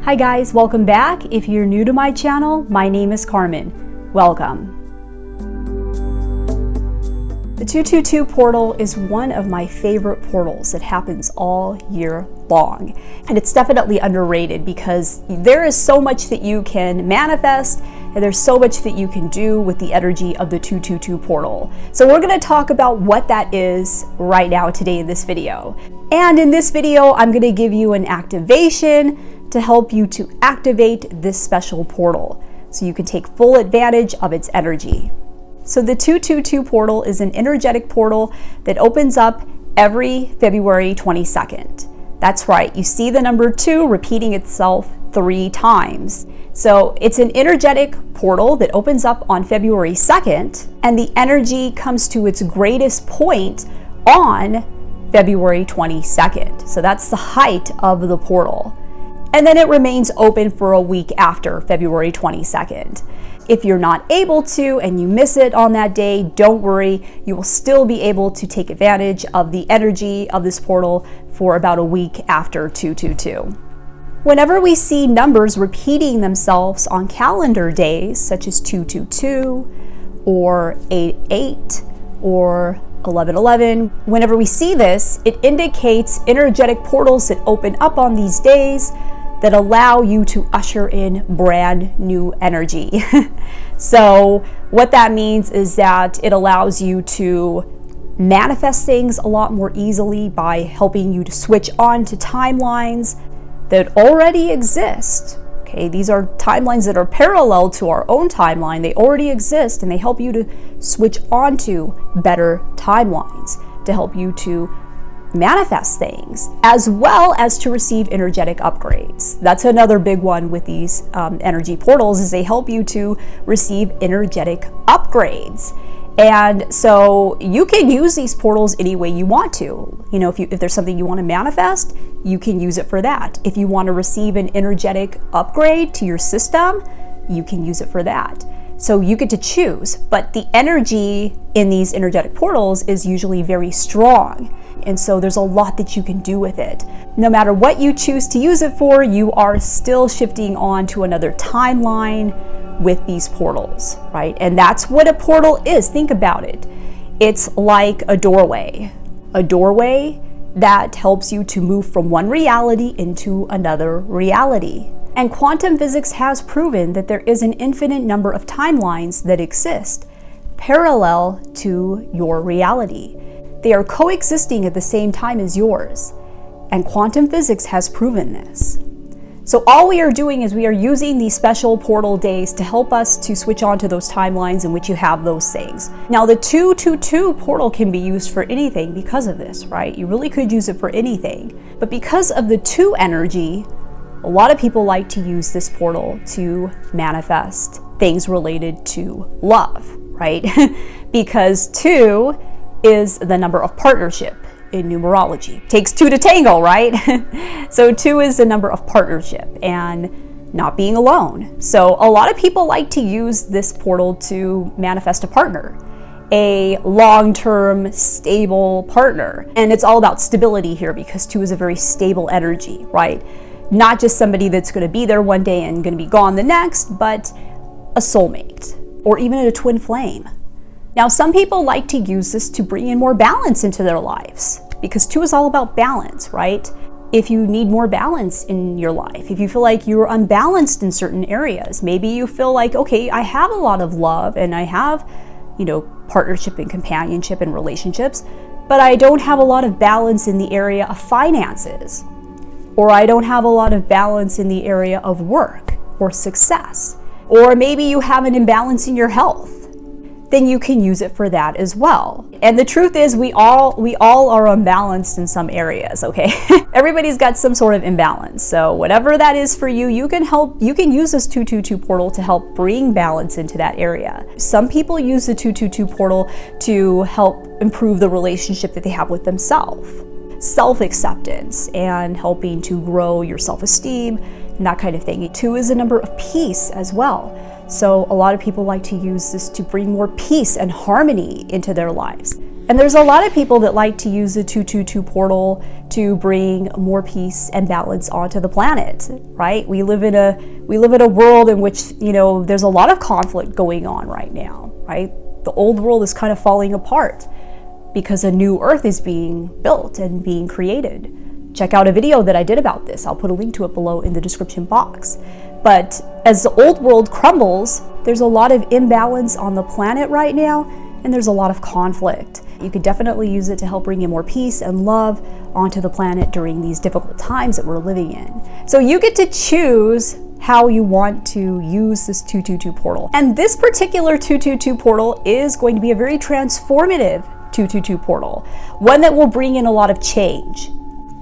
Hi guys, welcome back. If you're new to my channel, my name is Carmen. Welcome. The 222 portal is one of my favorite portals. It happens all year long. And it's definitely underrated because there is so much that you can manifest and there's so much that you can do with the energy of the 222 portal. So we're going to talk about what that is right now today in this video. And in this video, I'm going to give you an activation to help you to activate this special portal so you can take full advantage of its energy. So the 222 portal is an energetic portal that opens up every February 22nd. That's right, you see the number 2 repeating itself 3 times. So it's an energetic portal that opens up on February 2nd, and the energy comes to its greatest point on February 22nd. So that's the height of the portal. And then it remains open for a week after February 22nd. If you're not able to and you miss it on that day, don't worry. You will still be able to take advantage of the energy of this portal for about a week after 222. Whenever we see numbers repeating themselves on calendar days, such as 222 or 88 or 1111, whenever we see this, it indicates energetic portals that open up on these days that allow you to usher in brand new energy. So what that means is that it allows you to manifest things a lot more easily by helping you to switch on to timelines that already exist. Okay, these are timelines that are parallel to our own timeline. They already exist and they help you to switch on to better timelines to help you to manifest things, as well as to receive energetic upgrades. That's another big one with these energy portals, is they help you to receive energetic upgrades. And so you can use these portals any way you want to. You know, if there's something you want to manifest, you can use it for that. If you want to receive an energetic upgrade to your system, you can use it for that. So you get to choose, but the energy in these energetic portals is usually very strong. And so there's a lot that you can do with it. No matter what you choose to use it for, you are still shifting on to another timeline with these portals, right? And that's what a portal is. Think about it. It's like a doorway that helps you to move from one reality into another reality. And quantum physics has proven that there is an infinite number of timelines that exist parallel to your reality. They are coexisting at the same time as yours. And quantum physics has proven this. So all we are doing is we are using these special portal days to help us to switch on to those timelines in which you have those things. Now the 222 portal can be used for anything because of this, right? You really could use it for anything. But because of the 2 energy, a lot of people like to use this portal to manifest things related to love, right? Because 2 is the number of partnership in numerology. Takes 2 to tango, right? So 2 is the number of partnership and not being alone. So a lot of people like to use this portal to manifest a partner, a long-term stable partner. And it's all about stability here because 2 is a very stable energy, right? Not just somebody that's going to be there one day and going to be gone the next, but a soulmate or even a twin flame. Now, some people like to use this to bring in more balance into their lives because 2 is all about balance, right? If you need more balance in your life, if you feel like you're unbalanced in certain areas, maybe you feel like, okay, I have a lot of love and I have, partnership and companionship and relationships, but I don't have a lot of balance in the area of finances, or I don't have a lot of balance in the area of work or success, or maybe you have an imbalance in your health. Then you can use it for that as well. And the truth is we all are unbalanced in some areas, okay? Everybody's got some sort of imbalance. So whatever that is for you, you can use this 222 portal to help bring balance into that area. Some people use the 222 portal to help improve the relationship that they have with themselves. Self-acceptance and helping to grow your self-esteem and that kind of thing. 2 is a number of peace as well. So a lot of people like to use this to bring more peace and harmony into their lives. And there's a lot of people that like to use the 222 portal to bring more peace and balance onto the planet, right? We live in a world in which, there's a lot of conflict going on right now, right? The old world is kind of falling apart because a new earth is being built and being created. Check out a video that I did about this. I'll put a link to it below in the description box. But as the old world crumbles, there's a lot of imbalance on the planet right now, and there's a lot of conflict. You could definitely use it to help bring in more peace and love onto the planet during these difficult times that we're living in. So you get to choose how you want to use this 222 portal. And this particular 222 portal is going to be a very transformative 222 portal, one that will bring in a lot of change.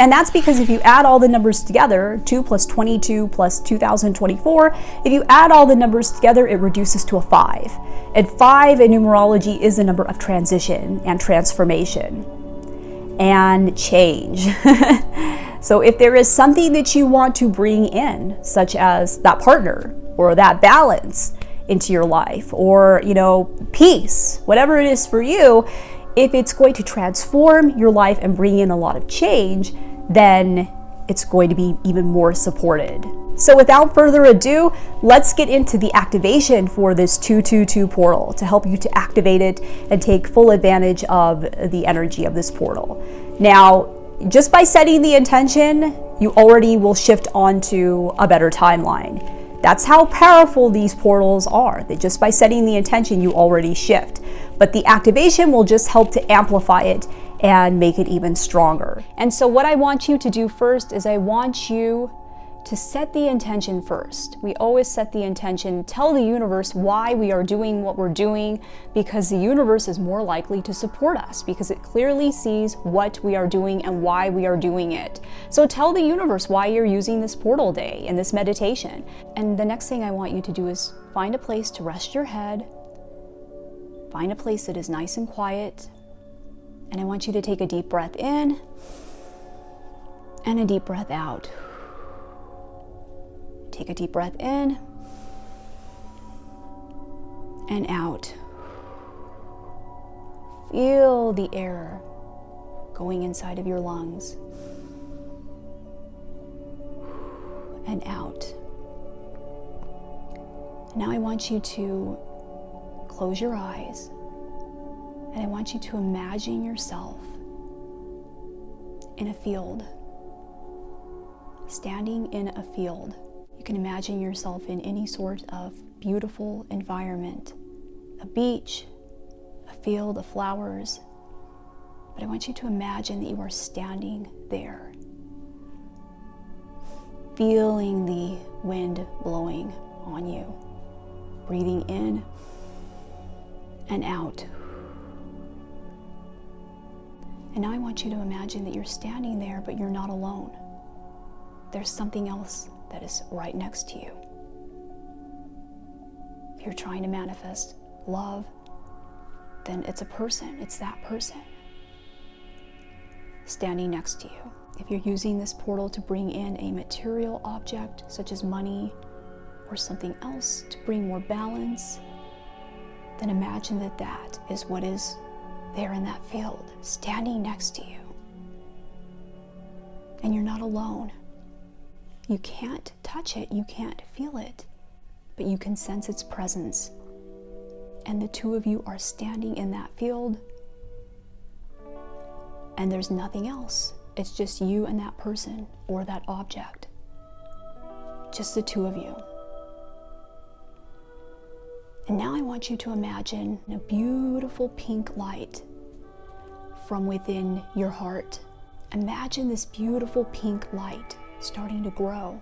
And that's because if you add all the numbers together, 2 plus 22 plus 2024, if you add all the numbers together, it reduces to a 5. And 5 in numerology is a number of transition and transformation and change. So if there is something that you want to bring in, such as that partner or that balance into your life, or, peace, whatever it is for you, if it's going to transform your life and bring in a lot of change, then it's going to be even more supported. So without further ado, let's get into the activation for this 222 portal to help you to activate it and take full advantage of the energy of this portal. Now, just by setting the intention, you already will shift onto a better timeline. That's how powerful these portals are, that just by setting the intention, you already shift. But the activation will just help to amplify it and make it even stronger. And so what I want you to do first is I want you to set the intention first. We always set the intention, tell the universe why we are doing what we're doing, because the universe is more likely to support us because it clearly sees what we are doing and why we are doing it. So tell the universe why you're using this portal day and this meditation. And the next thing I want you to do is find a place to rest your head, find a place that is nice and quiet, and I want you to take a deep breath in and a deep breath out. Take a deep breath in and out. Feel the air going inside of your lungs and out. Now I want you to close your eyes and I want you to imagine yourself in a field, standing in a field. You can imagine yourself in any sort of beautiful environment, a beach, a field of flowers, but I want you to imagine that you are standing there, feeling the wind blowing on you, breathing in and out. And now I want you to imagine that you're standing there, but you're not alone. There's something else that is right next to you. If you're trying to manifest love, then it's a person, it's that person standing next to you. If you're using this portal to bring in a material object, such as money or something else to bring more balance, then imagine that that is what is there in that field, standing next to you. And you're not alone. You can't touch it, you can't feel it, but you can sense its presence. And the two of you are standing in that field, and there's nothing else. It's just you and that person or that object. Just the two of you. And now I want you to imagine a beautiful pink light from within your heart. Imagine this beautiful pink light starting to grow,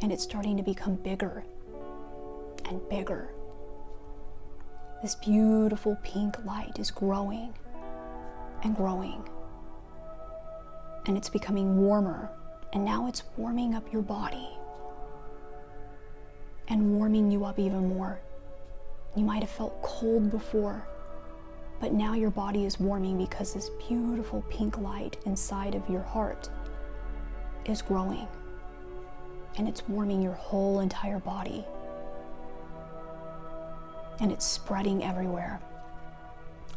and it's starting to become bigger and bigger. This beautiful pink light is growing and growing, and it's becoming warmer, and now it's warming up your body and warming you up even more. You might have felt cold before, but now your body is warming because this beautiful pink light inside of your heart is growing, and it's warming your whole entire body, and it's spreading everywhere,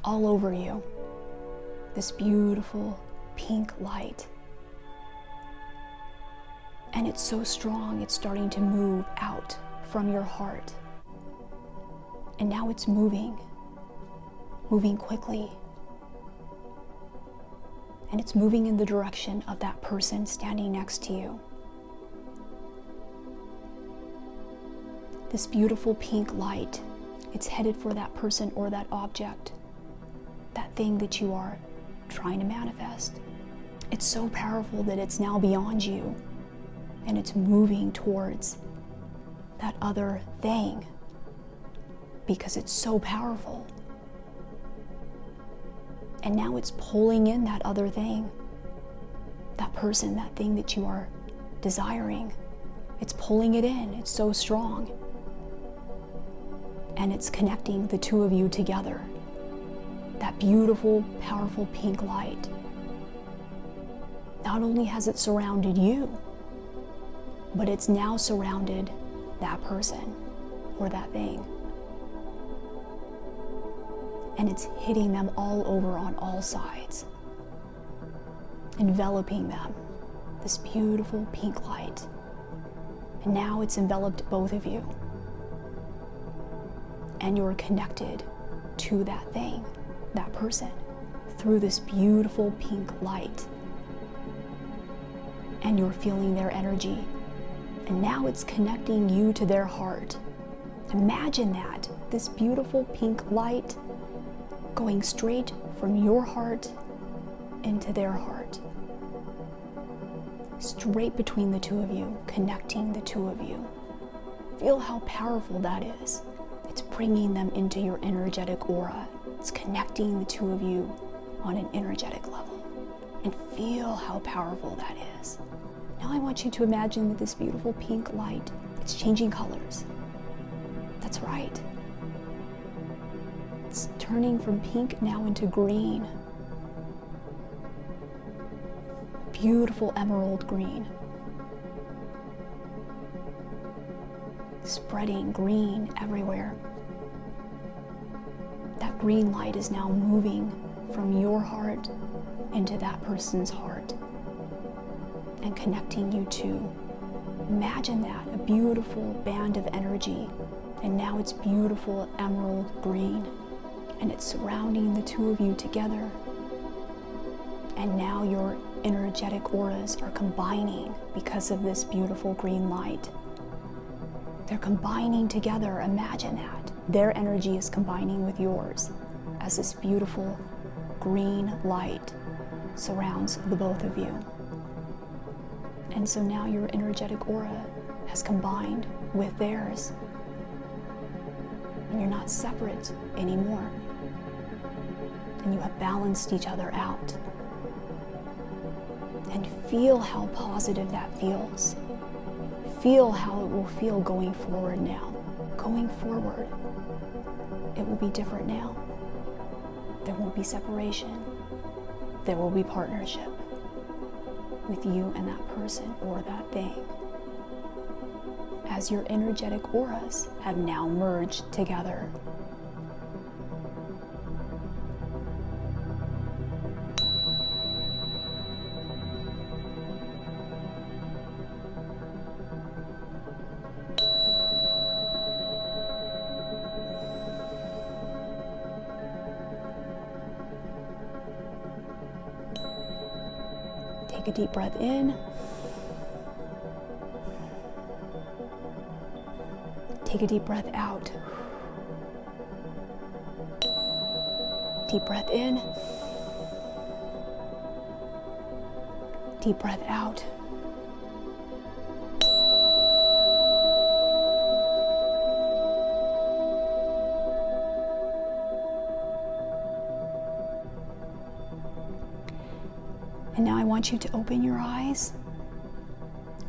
all over you. This beautiful pink light. And it's so strong, it's starting to move out from your heart. And now it's moving quickly. And it's moving in the direction of that person standing next to you. This beautiful pink light, it's headed for that person or that object, that thing that you are trying to manifest. It's so powerful that it's now beyond you, and it's moving towards that other thing because it's so powerful. And now it's pulling in that other thing, that person, that thing that you are desiring. It's pulling it in. It's so strong. And it's connecting the two of you together. That beautiful, powerful pink light. Not only has it surrounded you, but it's now surrounded that person or that thing. And it's hitting them all over on all sides, enveloping them, this beautiful pink light. And now it's enveloped both of you. And you're connected to that thing, that person, through this beautiful pink light. And you're feeling their energy. And now it's connecting you to their heart. Imagine that, this beautiful pink light going straight from your heart into their heart. Straight between the two of you, connecting the two of you. Feel how powerful that is. It's bringing them into your energetic aura. It's connecting the two of you on an energetic level. And feel how powerful that is. Now I want you to imagine that this beautiful pink light, it's changing colors. That's right. It's turning from pink now into green. Beautiful emerald green. Spreading green everywhere. That green light is now moving from your heart into that person's heart and connecting you two. Imagine that, a beautiful band of energy, and now it's beautiful emerald green, and it's surrounding the two of you together. And now your energetic auras are combining because of this beautiful green light. They're combining together. Imagine that. Their energy is combining with yours as this beautiful green light surrounds the both of you. And so now your energetic aura has combined with theirs. And you're not separate anymore. And you have balanced each other out. And feel how positive that feels. Feel how it will feel going forward now. Going forward, it will be different now. There won't be separation. There will be partnership with you and that person or that thing. As your energetic auras have now merged together. Take a deep breath in. Take a deep breath out. Deep breath in. Deep breath out. And now I want you to open your eyes.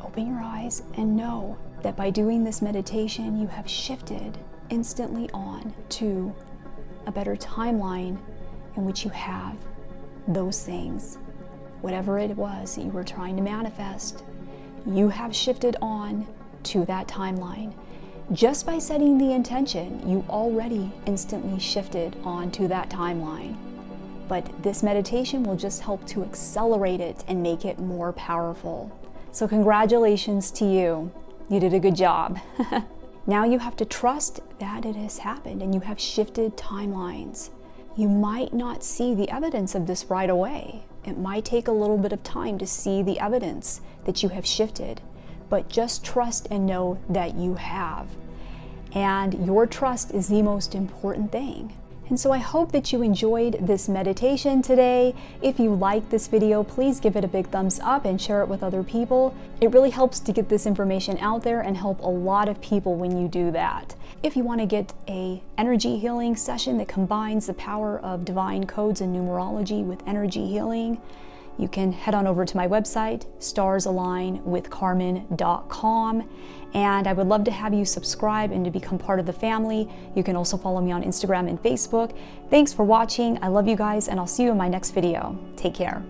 Open your eyes and know that by doing this meditation, you have shifted instantly on to a better timeline in which you have those things. Whatever it was that you were trying to manifest, you have shifted on to that timeline. Just by setting the intention, you already instantly shifted onto that timeline. But this meditation will just help to accelerate it and make it more powerful. So congratulations to you. You did a good job. Now you have to trust that it has happened and you have shifted timelines. You might not see the evidence of this right away. It might take a little bit of time to see the evidence that you have shifted, but just trust and know that you have. And your trust is the most important thing. And so I hope that you enjoyed this meditation today. If you liked this video, please give it a big thumbs up and share it with other people. It really helps to get this information out there and help a lot of people when you do that. If you want to get an energy healing session that combines the power of divine codes and numerology with energy healing, you can head on over to my website, StarsAlignWithCarmen.com. And I would love to have you subscribe and to become part of the family. You can also follow me on Instagram and Facebook. Thanks for watching. I love you guys, and I'll see you in my next video. Take care.